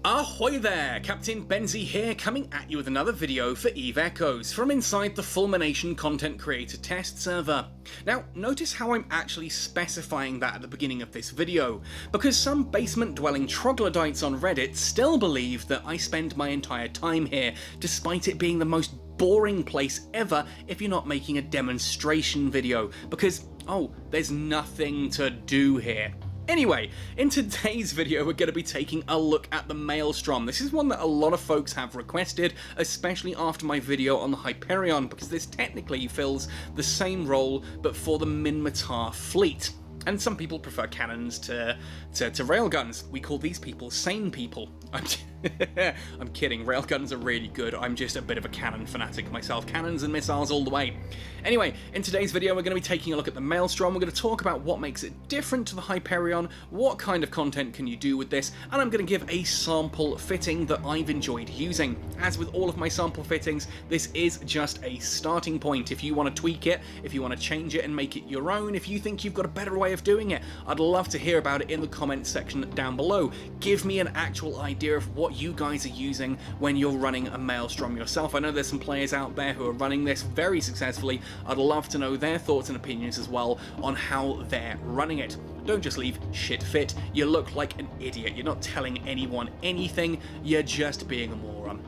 Ahoy there! Captain Benzie here, coming at you with another video for Eve Echoes from inside the Fulmination Content Creator test server. Now, notice how I'm actually specifying that at the beginning of this video, because some basement-dwelling troglodytes on Reddit still believe that I spend my entire time here, despite it being the most boring place ever if you're not making a demonstration video, because, oh, there's nothing to do here. Anyway, in today's video we're going to be taking a look at the Maelstrom. This is one that a lot of folks have requested, especially after my video on the Hyperion, because this technically fills the same role but for the Minmatar fleet. And some people prefer cannons to railguns. We call these people sane people. I'm kidding, railguns are really good. I'm just a bit of a cannon fanatic myself. Cannons and missiles all the way. Anyway, in today's video we're going to be taking a look at the Maelstrom. We're going to talk about what makes it different to the Hyperion, what kind of content can you do with this, and I'm going to give a sample fitting that I've enjoyed using. As with all of my sample fittings, this is just a starting point. If you want to tweak it, if you want to change it and make it your own, if you think you've got a better way of doing it, I'd love to hear about it in the comments section down below. Give me an actual idea of what you guys are using when you're running a Maelstrom yourself. I know there's some players out there who are running this very successfully. I'd love to know their thoughts and opinions as well on how they're running it. Don't just leave shit fit. You look like an idiot. You're not telling anyone anything. You're just being a moron.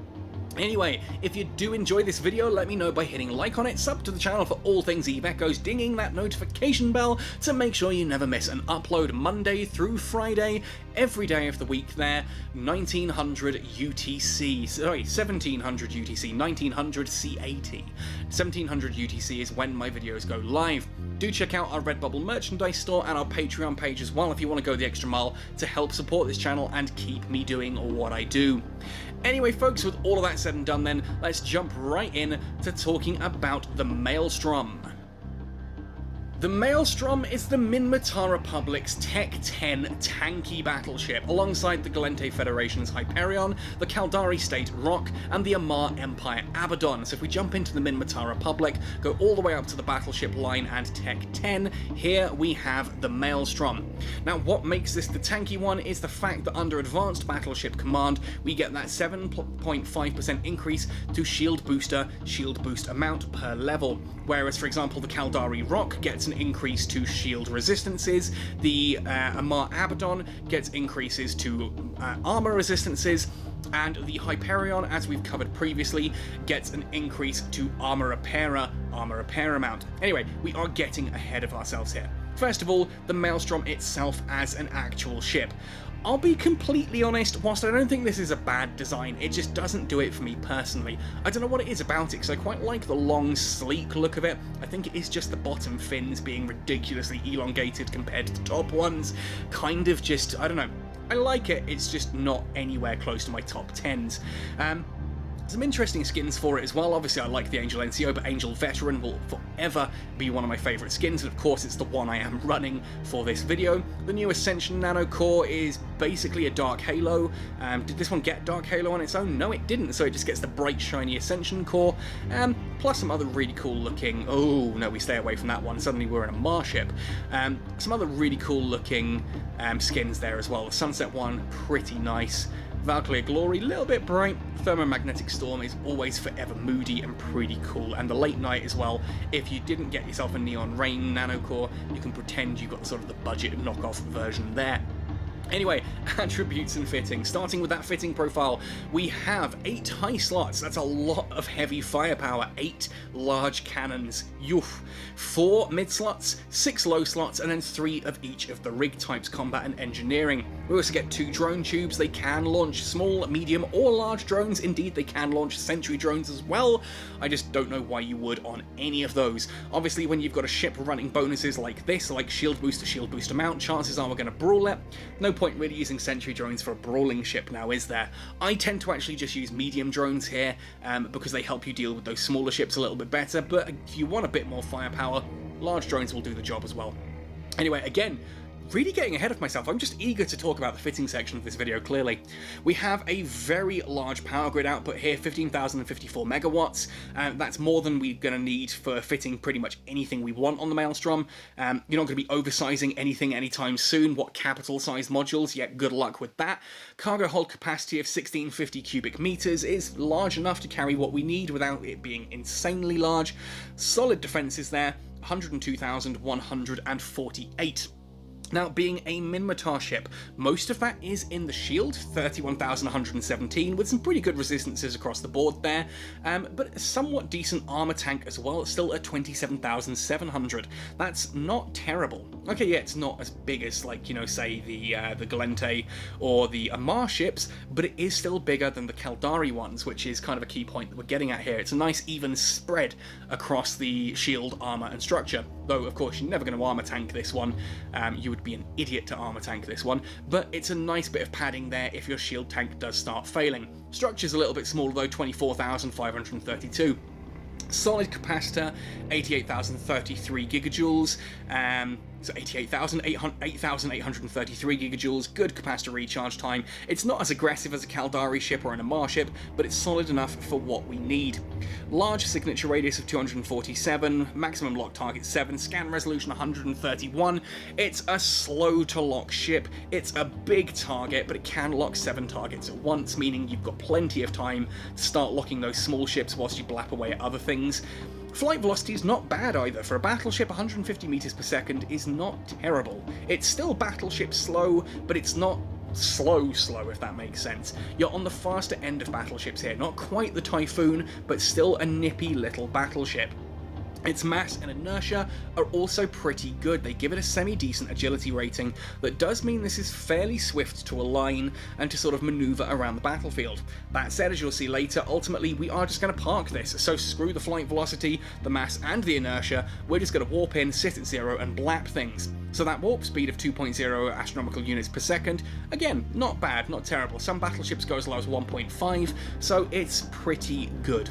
Anyway, if you do enjoy this video, let me know by hitting like on it, sub to the channel for all things Eve Echoes, dinging that notification bell to make sure you never miss an upload Monday through Friday, every day of the week there, 1900 UTC, sorry, 1700 UTC, 1900 CAT. 1700 UTC is when my videos go live. Do check out our Redbubble merchandise store and our Patreon page as well if you want to go the extra mile to help support this channel and keep me doing what I do. Anyway folks, with all of that said and done then, let's jump right in to talking about the Maelstrom. The Maelstrom is the Minmatar Republic's T10 tanky battleship, alongside the Galente Federation's Hyperion, the Caldari State Rock, and the Amar Empire Abaddon. So if we jump into the Minmatar Republic, go all the way up to the battleship line and Tech 10, here we have the Maelstrom. Now what makes this the tanky one is the fact that under Advanced Battleship Command, we get that 7.5% increase to shield boost amount per level, whereas for example the Caldari Rock gets an increase to shield resistances, the Amar Abaddon gets increases to armor resistances, and the Hyperion, as we've covered previously, gets an increase to armor repair amount. Anyway, we are getting ahead of ourselves here. First of all, the Maelstrom itself as an actual ship. I'll be completely honest, whilst I don't think this is a bad design, it just doesn't do it for me personally. I don't know what it is about it, because I quite like the long, sleek look of it. I think it is just the bottom fins being ridiculously elongated compared to the top ones. Kind of just, I don't know. I like it, it's just not anywhere close to my top 10s. Some interesting skins for it as well. Obviously I like the Angel NCO, but Angel Veteran will forever be one of my favourite skins, and of course it's the one I am running for this video. The new Ascension Nano Core is basically a Dark Halo. Did this one get Dark Halo on its own? No it didn't, so it just gets the bright shiny Ascension Core, plus some other really cool looking, oh no we stay away from that one, suddenly we're in a Mars ship. Some other really cool looking skins there as well. The Sunset one, pretty nice. Valkyrie Glory, a little bit bright. Thermomagnetic Storm is always forever moody and pretty cool. And the Late Night as well. If you didn't get yourself a Neon Rain Nano Core, you can pretend you got sort of the budget knockoff version there. Anyway, attributes and fitting. Starting with that fitting profile, we have 8 high slots. That's a lot of heavy firepower. 8 large cannons. Yoof. 4 mid slots, 6 low slots, and then 3 of each of the rig types, combat and engineering. We also get 2 drone tubes. They can launch small, medium, or large drones. Indeed, they can launch sentry drones as well. I just don't know why you would on any of those. Obviously, when you've got a ship running bonuses like this, like shield boost amount, chances are we're going to brawl it. No point really using sentry drones for a brawling ship now, is there? I tend to actually just use medium drones here because they help you deal with those smaller ships a little bit better, but if you want a bit more firepower, large drones will do the job as well. Anyway, again, really getting ahead of myself. I'm just eager to talk about the fitting section of this video, clearly. We have a very large power grid output here, 15,054 megawatts. That's more than we're going to need for fitting pretty much anything we want on the Maelstrom. You're not going to be oversizing anything anytime soon. What capital-sized modules? Yeah, good luck with that. Cargo hold capacity of 1650 cubic meters is large enough to carry what we need without it being insanely large. Solid defenses there, 102,148. Now, being a Minmatar ship, most of that is in the shield, 31,117, with some pretty good resistances across the board there, but a somewhat decent armor tank as well, still at 27,700. That's not terrible. Okay, yeah, it's not as big as, like, you know, say the Galente or the Amar ships, but it is still bigger than the Caldari ones, which is kind of a key point that we're getting at here. It's a nice even spread across the shield, armor, and structure. Though, of course, you're never going to armor tank this one. You would be an idiot to armor tank this one, but it's a nice bit of padding there if your shield tank does start failing. Structure's a little bit smaller though, 24,532. Solid capacitor, 88,033 gigajoules, so 8,833 gigajoules, good capacitor recharge time. It's not as aggressive as a Caldari ship or an Amar ship, but it's solid enough for what we need. Large signature radius of 247, maximum lock target 7, scan resolution 131. It's a slow to lock ship. It's a big target, but it can lock 7 targets at once, meaning you've got plenty of time to start locking those small ships whilst you blap away at other things. Flight velocity is not bad either. For a battleship, 150 meters per second is not terrible. It's still battleship slow, but it's not slow, if that makes sense. You're on the faster end of battleships here. Not quite the Typhoon, but still a nippy little battleship. Its mass and inertia are also pretty good. They give it a semi-decent agility rating that does mean this is fairly swift to align and to sort of maneuver around the battlefield. That said, as you'll see later, ultimately we are just going to park this, so screw the flight velocity, the mass and the inertia, we're just going to warp in, sit at 0 and blap things. So that warp speed of 2.0 astronomical units per second, again, not bad, not terrible. Some battleships go as low as 1.5, so it's pretty good.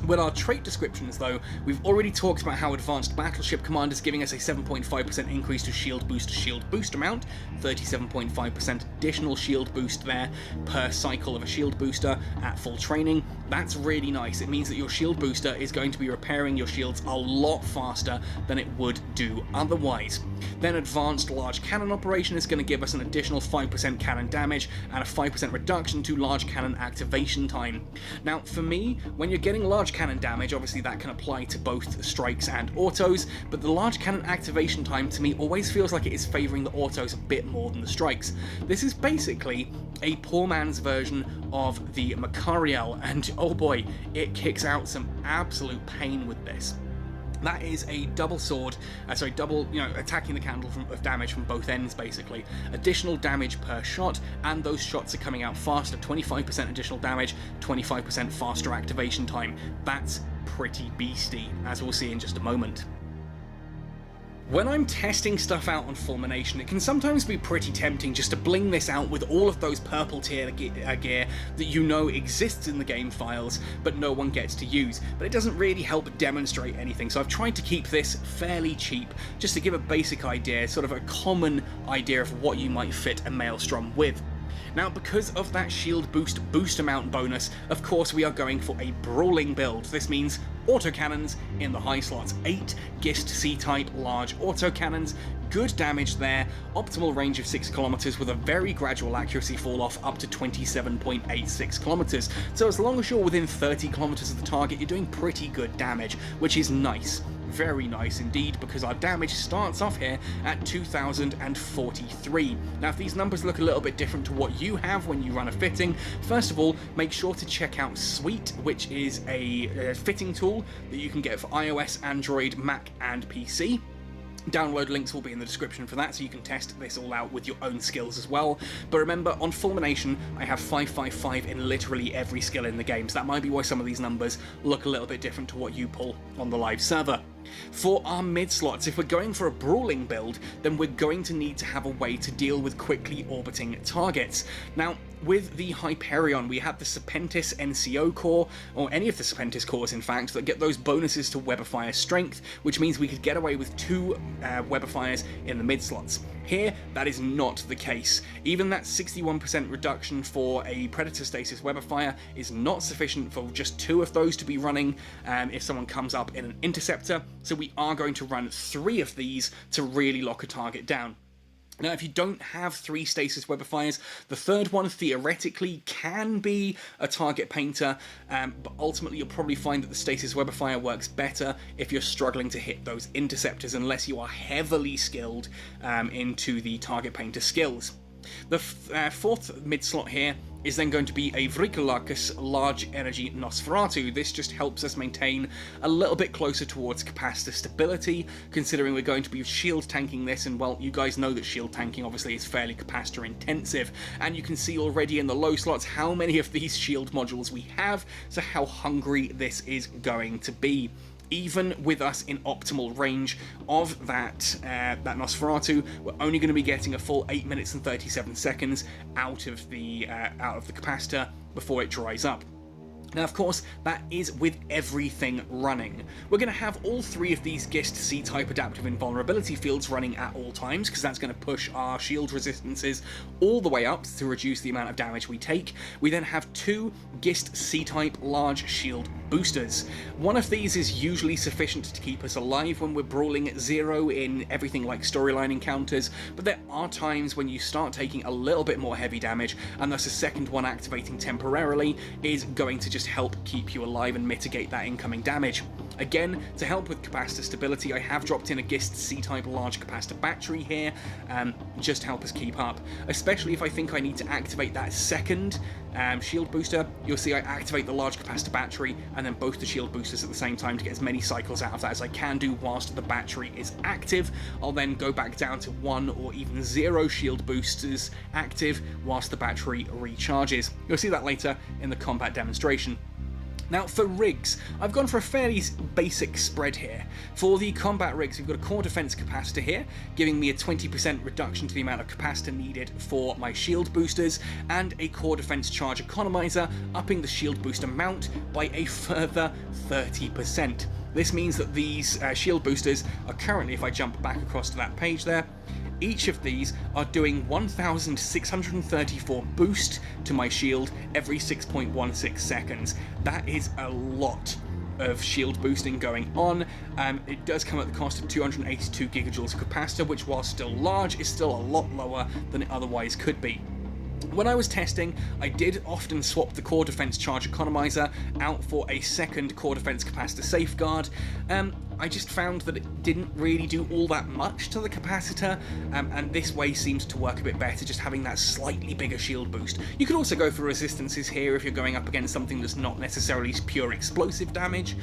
With our trait descriptions though, we've already talked about how Advanced Battleship Command is giving us a 7.5% increase to shield boost amount, 37.5% additional shield boost there per cycle of a shield booster at full training. That's really nice. It means that your shield booster is going to be repairing your shields a lot faster than it would do otherwise. Then Advanced Large Cannon Operation is going to give us an additional 5% cannon damage and a 5% reduction to large cannon activation time. Now for me, when you're getting large cannon damage, obviously that can apply to both strikes and autos, but the large cannon activation time to me always feels like it is favouring the autos a bit more than the strikes. This is basically a poor man's version of the Macariel, and oh boy, it kicks out some absolute pain with this. That is a double sword, double, attacking the candle of damage from both ends, basically. Additional damage per shot, and those shots are coming out faster. 25% additional damage, 25% faster activation time. That's pretty beastie, as we'll see in just a moment. When I'm testing stuff out on Fulmination, it can sometimes be pretty tempting just to bling this out with all of those purple tier gear that you know exists in the game files, but no one gets to use. But it doesn't really help demonstrate anything, so I've tried to keep this fairly cheap, just to give a basic idea, sort of a common idea of what you might fit a Maelstrom with. Now, because of that shield boost amount bonus, of course we are going for a Brawling build. This means autocannons in the high slots, 8 Gist C-type large autocannons, good damage there, optimal range of 6 kilometers with a very gradual accuracy fall off up to 27.86 kilometers. So as long as you're within 30 kilometers of the target, you're doing pretty good damage, which is nice. Very nice indeed, because our damage starts off here at 2,043. Now, if these numbers look a little bit different to what you have when you run a fitting, first of all, make sure to check out Sweet, which is a fitting tool that you can get for iOS, Android, Mac, and PC. Download links will be in the description for that, so you can test this all out with your own skills as well. But remember, on Fulmination, I have 555 in literally every skill in the game, so that might be why some of these numbers look a little bit different to what you pull on the live server. For our mid slots, if we're going for a brawling build, then we're going to need to have a way to deal with quickly orbiting targets. Now, with the Hyperion, we have the Serpentis NCO core, or any of the Serpentis cores in fact, that get those bonuses to Webifier strength, which means we could get away with 2 Webifiers in the mid slots. Here, that is not the case. Even that 61% reduction for a Predator Stasis Webifier is not sufficient for just 2 of those to be running if someone comes up in an Interceptor, so we are going to run 3 of these to really lock a target down. Now, if you don't have 3 Stasis Webifiers, the third one theoretically can be a target painter, but ultimately you'll probably find that the Stasis Webifier works better if you're struggling to hit those interceptors, unless you are heavily skilled into the target painter skills. The fourth mid slot here is then going to be a Vrikolakus Large Energy Nosferatu. This just helps us maintain a little bit closer towards capacitor stability, considering we're going to be shield tanking this, and well, you guys know that shield tanking obviously is fairly capacitor intensive, and you can see already in the low slots how many of these shield modules we have, so how hungry this is going to be. Even with us in optimal range of that Nosferatu, we're only going to be getting a full 8 minutes and 37 seconds out of the capacitor before it dries up. Now, of course, that is with everything running. We're going to have all 3 of these GIST C-type adaptive invulnerability fields running at all times, because that's going to push our shield resistances all the way up to reduce the amount of damage we take. We then have 2 GIST C-type large shield boosters. One of these is usually sufficient to keep us alive when we're brawling at 0 in everything like storyline encounters, but there are times when you start taking a little bit more heavy damage, and thus a second one activating temporarily is going to just help keep you alive and mitigate that incoming damage. Again, to help with capacitor stability, I have dropped in a GIST C-type large capacitor battery here, just to help us keep up. Especially if I think I need to activate that second shield booster, you'll see I activate the large capacitor battery and then both the shield boosters at the same time to get as many cycles out of that as I can do whilst the battery is active. I'll then go back down to 1 or even 0 shield boosters active whilst the battery recharges. You'll see that later in the combat demonstration. Now, for rigs, I've gone for a fairly basic spread here. For the combat rigs, we've got a core defense capacitor here, giving me a 20% reduction to the amount of capacitor needed for my shield boosters, and a core defense charge economizer, upping the shield booster mount by a further 30%. This means that these shield boosters are currently, if I jump back across to that page there, each of these are doing 1,634 boost to my shield every 6.16 seconds. That is a lot of shield boosting going on. It does come at the cost of 282 gigajoules of capacitor, which while still large is still a lot lower than it otherwise could be. When I was testing, I did often swap the core defense charge economizer out for a second core defense capacitor safeguard. I just found that it didn't really do all that much to the capacitor, and this way seems to work a bit better, just having that slightly bigger shield boost. You could also go for resistances here if you're going up against something that's not necessarily pure explosive damage.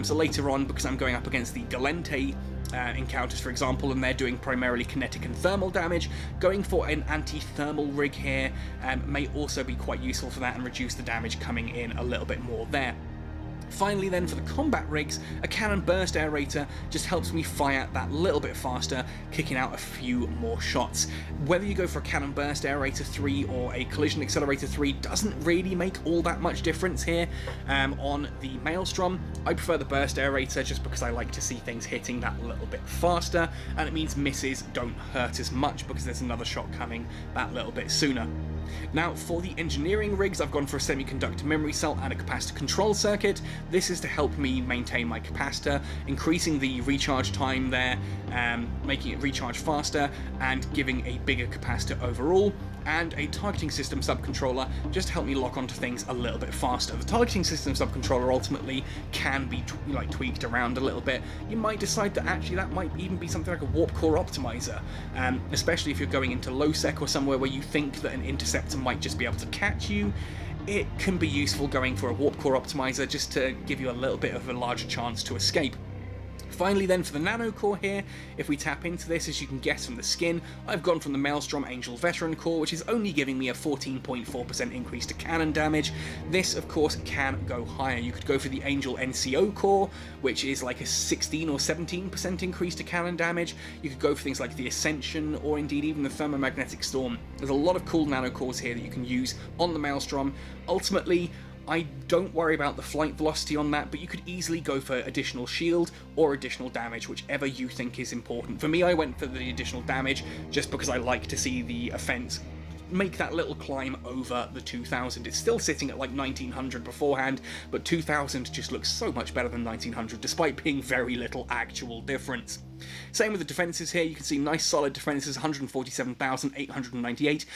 So later on, because I'm going up against the Galente encounters, for example, and they're doing primarily kinetic and thermal damage, going for an anti-thermal rig here may also be quite useful for that and reduce the damage coming in a little bit more there. Finally then, for the combat rigs, a cannon burst aerator just helps me fire that little bit faster, kicking out a few more shots. Whether you go for a cannon burst aerator 3 or a collision accelerator 3 doesn't really make all that much difference here. On the Maelstrom, I prefer the burst aerator just because I like to see things hitting that little bit faster, and it means misses don't hurt as much because there's another shot coming that little bit sooner. Now, for the engineering rigs, I've gone for a semiconductor memory cell and a capacitor control circuit. This is to help me maintain my capacitor, increasing the recharge time there, making it recharge faster, and giving a bigger capacitor overall, and a targeting system subcontroller just to help me lock onto things a little bit faster. The targeting system subcontroller ultimately can be tweaked around a little bit. You might decide that actually that might even be something like a warp core optimizer, especially if you're going into low sec or somewhere where you think that an interceptor might just be able to catch you. It can be useful going for a warp core optimizer just to give you a little bit of a larger chance to escape. Finally then, for the Nano Core here, if we tap into this, as you can guess from the skin, I've gone from the Maelstrom Angel Veteran Core, which is only giving me a 14.4% increase to cannon damage. This, of course, can go higher. You could go for the Angel NCO Core, which is like a 16 or 17% increase to cannon damage. You could go for things like the Ascension, or indeed even the Thermomagnetic Storm. There's a lot of cool Nano Cores here that you can use on the Maelstrom. Ultimately, I don't worry about the flight velocity on that, but you could easily go for additional shield or additional damage, whichever you think is important. For me, I went for the additional damage just because I like to see the offense make that little climb over the 2000. It's still sitting at like 1900 beforehand, but 2000 just looks so much better than 1900 despite being very little actual difference. Same with the defenses here. You can see nice solid defenses, 147,898.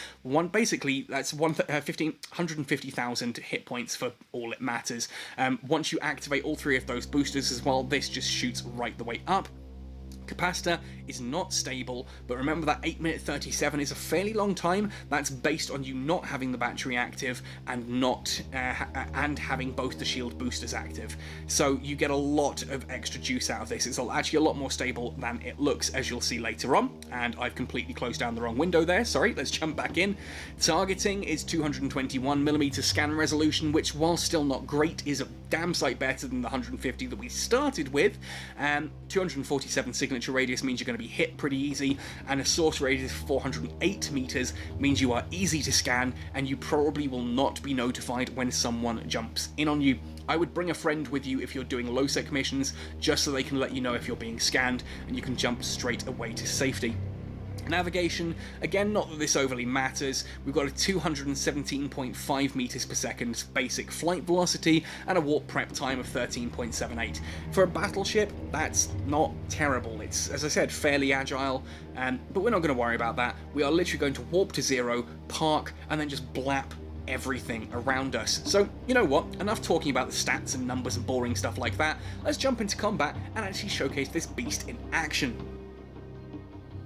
Basically, that's 150,000 hit points for all it matters. Once you activate all three of those boosters as well, this just shoots right the way up. Capacitor is not stable, but remember that 8 minute 37 is a fairly long time. That's based on you not having the battery active and not and having both the shield boosters active. So you get a lot of extra juice out of this. It's actually a lot more stable than it looks, as you'll see later on. And I've completely closed down the wrong window there. Sorry, let's jump back in. Targeting is 221mm scan resolution, which, while still not great, is a damn sight better than the 150 that we started with. 247 signature radius means you're going to be hit pretty easy, and a source radius of 408 meters means you are easy to scan, and you probably will not be notified when someone jumps in on you. I would bring a friend with you if you're doing low-sec missions, just so they can let you know if you're being scanned, and you can jump straight away to safety. Navigation, again, not that this overly matters. We've got a 217.5 meters per second basic flight velocity and a warp prep time of 13.78. For a battleship, that's not terrible. It's, as I said, fairly agile, but we're not going to worry about that. We are literally going to warp to 0, park, and then just blap everything around us. So, you know what? Enough talking about the stats and numbers and boring stuff like that. Let's jump into combat and actually showcase this beast in action.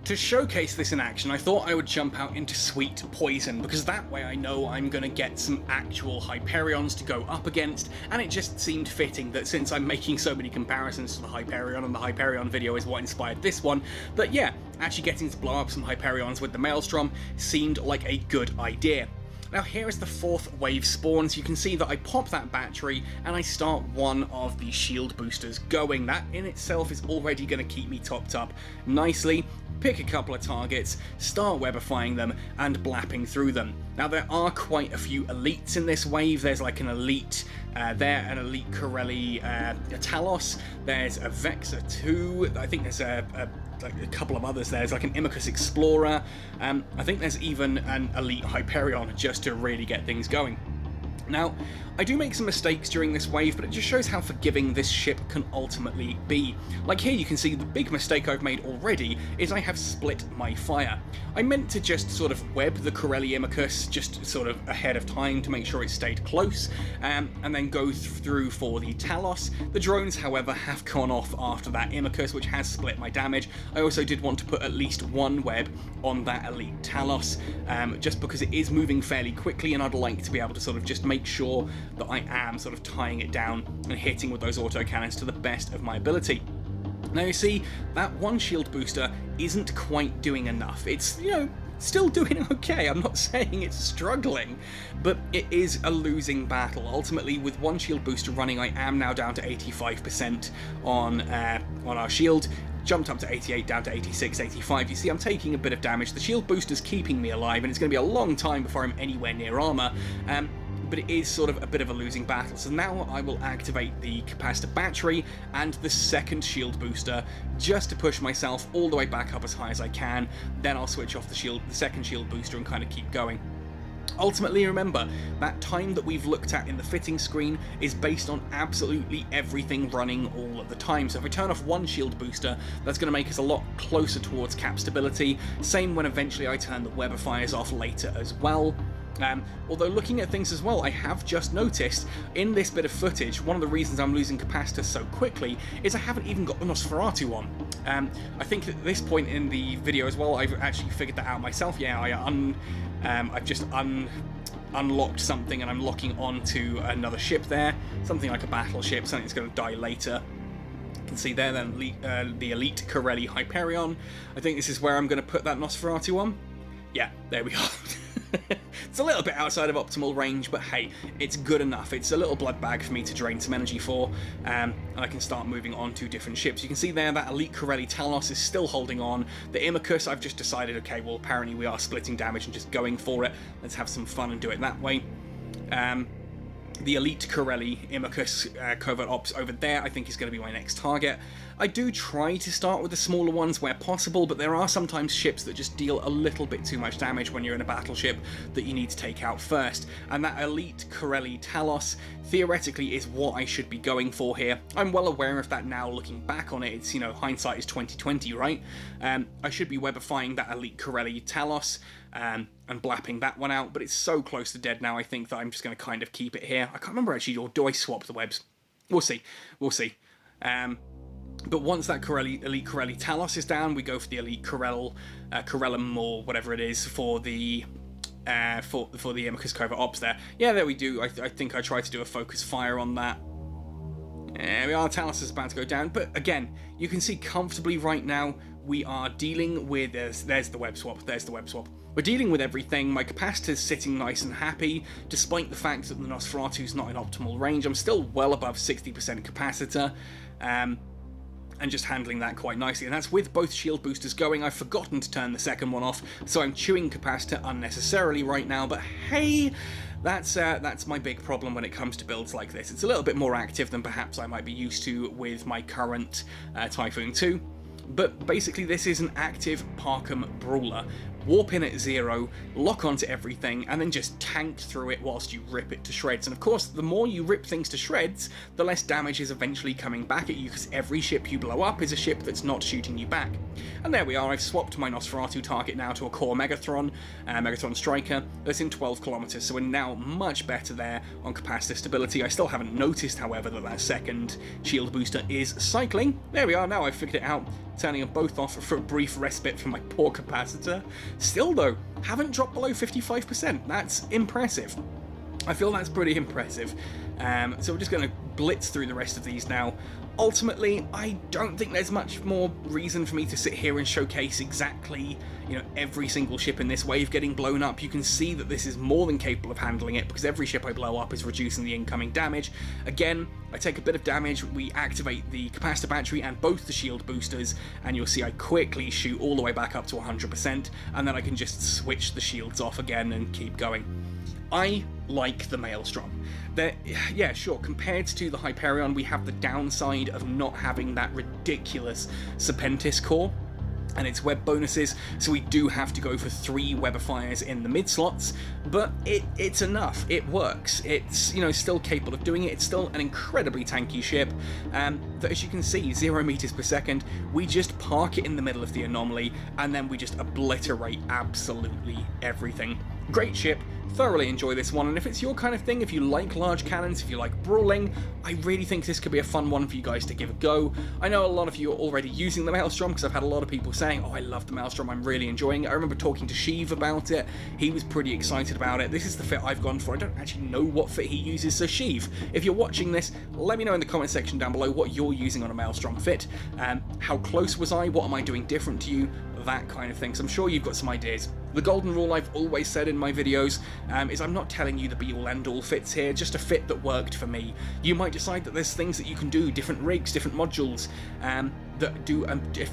To showcase this in action, I thought I would jump out into Sweet Poison, because that way I know I'm going to get some actual Hyperions to go up against, and it just seemed fitting that since I'm making so many comparisons to the Hyperion, and the Hyperion video is what inspired this one, that yeah, actually getting to blow up some Hyperions with the Maelstrom seemed like a good idea. Now here is the fourth wave spawn, so you can see that I pop that battery and I start one of the shield boosters going. That in itself is already going to keep me topped up nicely. Pick a couple of targets, start webifying them, and blapping through them. Now there are quite a few elites in this wave. There's like an elite there, an elite Corelli Talos, there's a Vexa 2, I think there's like a couple of others there. There's like an Imicus Explorer, I think there's even an elite Hyperion, just to really get things going. Now, I do make some mistakes during this wave, but it just shows how forgiving this ship can ultimately be. Like here you can see the big mistake I've made already is I have split my fire. I meant to just sort of web the Corelli Imicus just sort of ahead of time to make sure it stayed close, and then go through for the Talos. The drones, however, have gone off after that Imicus, which has split my damage. I also did want to put at least one web on that elite Talos, just because it is moving fairly quickly, and I'd like to be able to sort of just make sure that I am sort of tying it down and hitting with those autocannons to the best of my ability. Now you see, that one shield booster isn't quite doing enough. It's, you know, still doing okay. I'm not saying it's struggling, but it is a losing battle. Ultimately, with one shield booster running, I am now down to 85% on our shield. Jumped up to 88, down to 86, 85. You see, I'm taking a bit of damage. The shield booster's keeping me alive, and it's going to be a long time before I'm anywhere near armor. But it is sort of a bit of a losing battle. So now I will activate the capacitor battery and the second shield booster just to push myself all the way back up as high as I can. Then I'll switch off the second shield booster and kind of keep going. Ultimately, remember, that time that we've looked at in the fitting screen is based on absolutely everything running all at the time. So if I turn off one shield booster, that's going to make us a lot closer towards cap stability. Same when eventually I turn the webifiers off later as well. Although looking at things as well, I have just noticed in this bit of footage, one of the reasons I'm losing capacitor so quickly is I haven't even got the Nosferatu on. I think at this point in the video as well, I've actually figured that out myself. Yeah, I've just unlocked something and I'm locking onto another ship there, something like a battleship, something that's going to die later. can see there then the Elite Corelli Hyperion. I think this is where I'm going to put that Nosferatu on. Yeah, there we are. It's a little bit outside of optimal range, but hey, it's good enough. It's a little blood bag for me to drain some energy for, and I can start moving on to different ships. You can see there that Elite Corelli Talos is still holding on. The Imicus, I've just decided, okay, well, apparently we are splitting damage and just going for it. Let's have some fun and do it that way. The Elite Corelli Imicus Covert Ops over there, I think, is going to be my next target. I do try to start with the smaller ones where possible, but there are sometimes ships that just deal a little bit too much damage when you're in a battleship that you need to take out first. And that Elite Corelli Talos, theoretically, is what I should be going for here. I'm well aware of that now, looking back on it. It's, you know, hindsight is 20/20, right? I should be webifying that Elite Corelli Talos, and blapping that one out, but it's so close to dead now, I think, that I'm just going to kind of keep it here. I can't remember, actually, or do I swap the webs? We'll see. We'll see. But once that Elite Corelli Talos is down, we go for the Elite Corellum, or whatever it is, for the Imicus Covert Ops there. Yeah, there we do. I think I tried to do a focus fire on that. There we are, Talos is about to go down, but again, you can see comfortably right now, we are dealing with, there's the web swap, We're dealing with everything. My capacitor's sitting nice and happy, despite the fact that the Nosferatu's not in optimal range. I'm still well above 60% capacitor, and just handling that quite nicely. And that's with both shield boosters going. I've forgotten to turn the second one off, so I'm chewing capacitor unnecessarily right now, but hey, that's my big problem when it comes to builds like this. It's a little bit more active than perhaps I might be used to with my current Typhoon 2. But basically this is an active Parkham brawler. Warp in at 0, lock onto everything, and then just tank through it whilst you rip it to shreds. And of course, the more you rip things to shreds, the less damage is eventually coming back at you, because every ship you blow up is a ship that's not shooting you back. And there we are, I've swapped my Nosferatu target now to a core Megathron Striker, that's in 12 kilometers, so we're now much better there on capacitor stability. I still haven't noticed, however, that second shield booster is cycling. There we are, now I've figured it out, turning them both off for a brief respite from my poor capacitor. Still though, haven't dropped below 55%. That's impressive. I feel that's pretty impressive. So we're just going to blitz through the rest of these now. Ultimately, I don't think there's much more reason for me to sit here and showcase exactly, you know, every single ship in this wave getting blown up. You can see that this is more than capable of handling it, because every ship I blow up is reducing the incoming damage. Again, I take a bit of damage, we activate the capacitor battery and both the shield boosters, and you'll see I quickly shoot all the way back up to 100%, and then I can just switch the shields off again and keep going. I like the Maelstrom. Yeah, sure, compared to the Hyperion, we have the downside of not having that ridiculous Serpentis core and its web bonuses, so we do have to go for 3 webifiers in the mid slots, but it's enough, it works, it's, you know, still capable of doing it, it's still an incredibly tanky ship, that, as you can see, 0 meters per second, we just park it in the middle of the anomaly, and then we just obliterate absolutely everything. Great ship, thoroughly enjoy this one, and if it's your kind of thing, if you like large cannons, if you like brawling, I really think this could be a fun one for you guys to give a go. I know a lot of you are already using the Maelstrom, because I've had a lot of people saying, oh, I love the Maelstrom, I'm really enjoying it. I remember talking to Sheev about it, he was pretty excited about it. This is the fit I've gone for. I don't actually know what fit he uses, so Sheev, if you're watching this, let me know in the comment section down below what you're using on a Maelstrom fit. How close was I? What am I doing different to you? That kind of thing, so I'm sure you've got some ideas. The golden rule I've always said in my videos is I'm not telling you the be-all end-all fits here, just a fit that worked for me. You might decide that there's things that you can do, different rigs, different modules, that do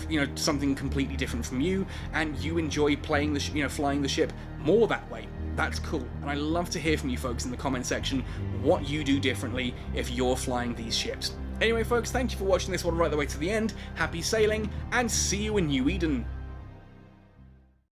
you know, something completely different from you, and you enjoy playing the flying the ship more that way. That's cool, and I love to hear from you folks in the comment section what you do differently if you're flying these ships. Anyway folks, thank you for watching this one right the way to the end, happy sailing, and see you in New Eden!